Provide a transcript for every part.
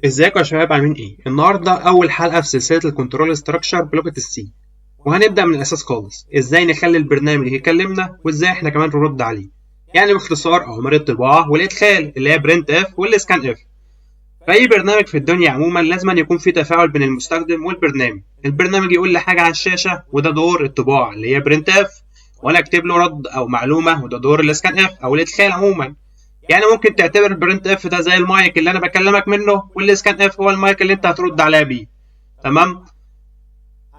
ازيكم يا شباب عاملين ايه؟ النهارده اول حلقه في سلسله الكنترول ستراكشر بلغه السي، وهنبدا من الاساس خالص. ازاي نخلي البرنامج يكلمنا وازاي احنا كمان نرد عليه. يعني باختصار اوامر الطباعه والادخال اللي هي برنت اف والسكان اف. في اي برنامج في الدنيا عموما لازم يكون في تفاعل بين المستخدم والبرنامج. البرنامج يقول لي حاجه على الشاشه وده دور الطباعه اللي هي برنت اف، وانا اكتب له رد او معلومه وده دور السكان اف او الادخال عموما. يعني ممكن تعتبر البرنت اف ده زي المايك اللي انا بكلمك منه، والسكان اف هو المايك اللي انت هترد عليا بيه. تمام.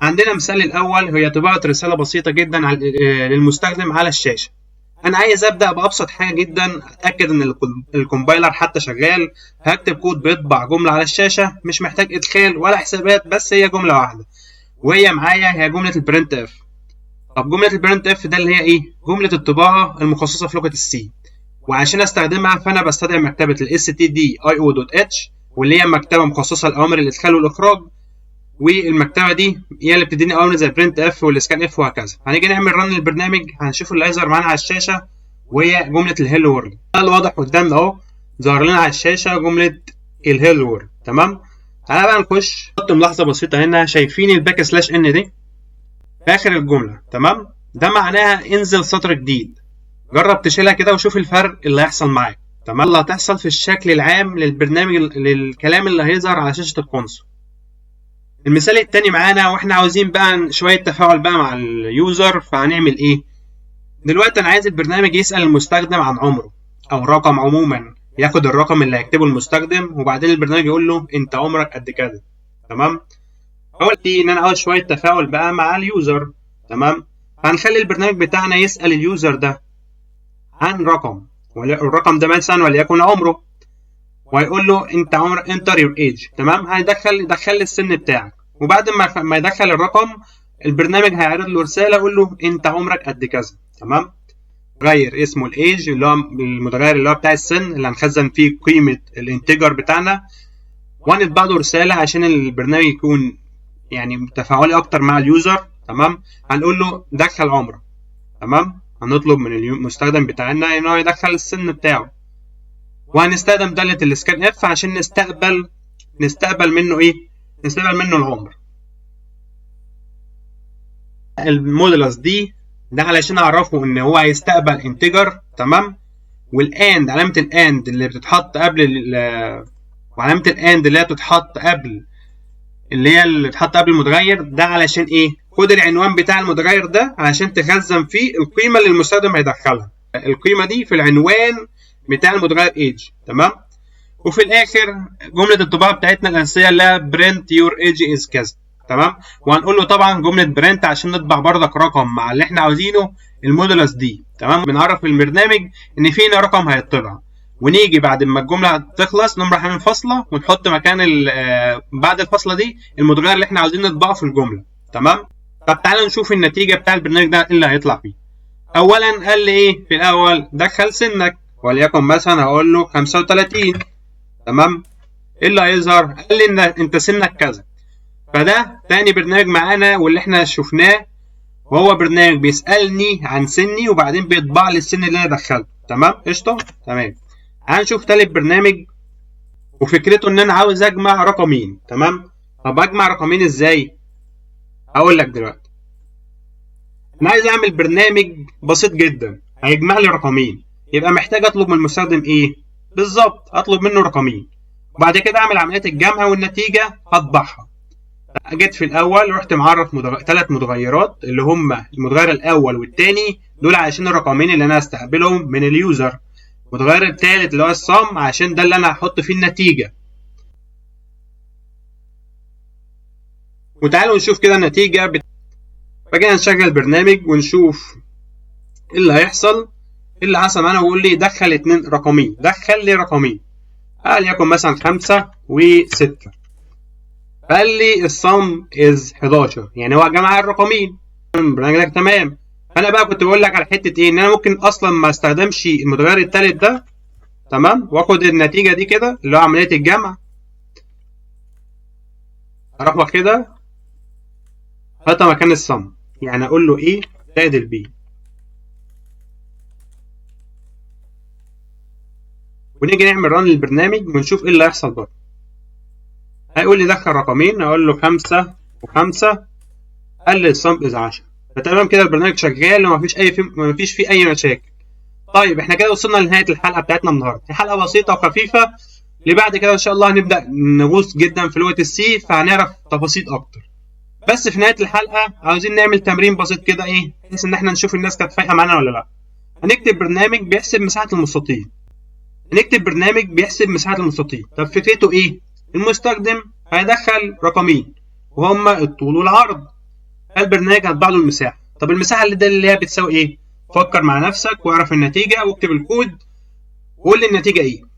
عندنا مثال الاول هي طباعه رساله بسيطه جدا للمستخدم على الشاشه. انا عايز ابدا بابسط حاجه جدا، اتاكد ان الكومبايلر حتى شغال. هكتب كود بيطبع جمله على الشاشه، مش محتاج ادخال ولا حسابات، بس هي جمله واحده وهي معايا هي جمله البرنت اف. طب جمله البرنت اف ده اللي هي ايه؟ جمله الطباعه المخصصه في لغه السي. وعشان استخدمها فانا بستدعي مكتبه ال stdio.h، واللي هي مكتبه مخصصه لاوامر الادخال والاخراج. والمكتبه دي هي اللي بتديني اوامر زي برنت اف والسكان اف وهكذا. هنيجي نعمل رن للبرنامج، هنشوف اللي هيظهر معانا على الشاشه وهي جمله الهيلو وورلد. ده اللي واضح قدامنا اهو، ظهر لنا على الشاشه جمله الهيلو وورلد. تمام. تعالى بقى نخش نحط ملاحظه بسيطه هنا. شايفين الباك سلاش ان دي في اخر الجمله؟ تمام. ده معناها انزل سطر جديد. جرب تشيلها كده وشوف الفرق اللي هيحصل معاك. تمام. اللي هتحصل في الشكل العام للبرنامج للكلام اللي هيظهر على شاشة الكونسول. المثال التاني معانا، واحنا عاوزين بقى شوية تفاعل بقى مع اليوزر، فهنعمل ايه؟ دلوقتي انا عايز البرنامج يسأل المستخدم عن عمره او رقم عموما. ياخد الرقم اللي هيكتبه المستخدم وبعدين البرنامج يقول له انت عمرك قد كذا. تمام. قلت ان انا عاوز شوية تفاعل بقى مع اليوزر. تمام. فهنخلي البرنامج بتاعنا يسأل اليوزر ده عن رقم، والرقم ده مثلا وليكن عمره، وهيقول له انت عمرك انتر يور ايج. تمام. يدخل السن بتاعك، وبعد ما يدخل الرقم البرنامج هيعرض له رساله يقول له انت عمرك قد كذا. تمام. غير اسمه الايج اللي هو المتغير اللي هو بتاع السن اللي هنخزن فيه قيمه الانتجر بتاعنا، وهنطبع له رساله عشان البرنامج يكون يعني تفاعلي اكتر مع اليوزر. تمام. هنقول له دخل عمرك. تمام. هنطلب من المستخدم بتاعنا ان هو يدخل السن بتاعه، وهنستخدم دالة السكان اف عشان نستقبل منه ايه؟ نستقبل منه العمر. المودولس دي ده علشان اعرفه ان هو هيستقبل انتجر. تمام. والاند، علامة الاند اللي بتتحط قبل وعلامة الاند اللي هي بتتحط قبل اللي بتتحط قبل المتغير ده علشان ايه؟ خد العنوان بتاع المتغير ده علشان تخزن فيه القيمة اللي المستخدم هيدخلها. القيمة دي في العنوان بتاع المتغير ايج. تمام. وفي الاخر جمله الطباعه بتاعتنا الاساسيه اللي هي برنت يور ايج از كذا. تمام. وهنقول له طبعا جمله برنت عشان نطبع بردك رقم مع اللي احنا عاوزينه المودولس دي. تمام. بنعرف البرنامج ان في هنا رقم هيطبع، ونيجي بعد ما الجمله تخلص نقوم رايحين فاصله ونحط مكان بعد الفاصله دي المتغير اللي احنا عاوزين نطبعه في الجمله. تمام. طب تعالى نشوف النتيجه بتاع البرنامج ده اللي هيطلع فيه. اولا قال لي ايه في الاول؟ دخل سنك، وليكن مثلا هقول له 35. تمام. ايه اللي هيظهر؟ قال لي ان انت سنك كذا. فده تاني برنامج معانا واللي احنا شفناه، وهو برنامج بيسالني عن سني وبعدين بيطبع لي السن اللي انا دخلته. تمام. قشطه. تمام. هنشوف تالت برنامج، وفكرته ان انا عاوز اجمع رقمين. تمام. طب اجمع رقمين ازاي؟ هقول لك دلوقتي. انا عايز اعمل برنامج بسيط جدا هيجمع لي رقمين، يبقى محتاج اطلب من المستخدم ايه؟ بالظبط، اطلب منه رقمين، وبعد كده اعمل عمليه الجمع والنتيجه هطبعها. جيت في الاول رحت معرف ثلاث متغيرات اللي هم المتغير الاول والثاني دول عشان الرقمين اللي انا هستقبلهم من اليوزر. المتغير الثالث اللي هو الصم عشان ده اللي انا هحط فيه النتيجه. وتعالوا نشوف كده النتيجه فجينا نشغل البرنامج ونشوف ايه اللي هيحصل. ايه اللي حصل معانا؟ بيقول لي دخل اتنين رقمين، دخل لي رقمين قال يكن مثلا 5 و6. قال لي الصم از 11، يعني هو جمع الرقمين. البرنامج لك تمام. انا بقى كنت بقول لك على حته ايه؟ ان انا ممكن اصلا ما استخدمش المتغير الثالث ده. تمام. واخد النتيجه دي كده اللي هو عمليه الجمع، اروح واخدها حتى مكان الصم، يعني اقول له ايه زائد البي، ونيجي نعمل ران للبرنامج ونشوف ايه اللي هيحصل بقى. هيقول لي دخل رقمين، اقول له 5 و5، قلل الصم إذا 10. فتمام كده البرنامج شغال ومفيش فيه اي مشاكل. طيب احنا كده وصلنا لنهايه الحلقه بتاعتنا النهارده، حلقه بسيطه وخفيفه. اللي بعد كده ان شاء الله هنبدا نغوص جدا في لغه السي، فهنعرف تفاصيل اكتر. بس في نهايه الحلقه عاوزين نعمل تمرين بسيط كده، بحيث ان احنا نشوف الناس كانت فايقه معانا ولا لا. هنكتب برنامج بيحسب مساحه المستطيل. طب فكرته ايه؟ المستخدم هيدخل رقمين وهما الطول والعرض، البرنامج هيطبع له المساحه. طب المساحه اللي هي بتساوي ايه؟ فكر مع نفسك واعرف النتيجه واكتب الكود وقول لي النتيجه ايه.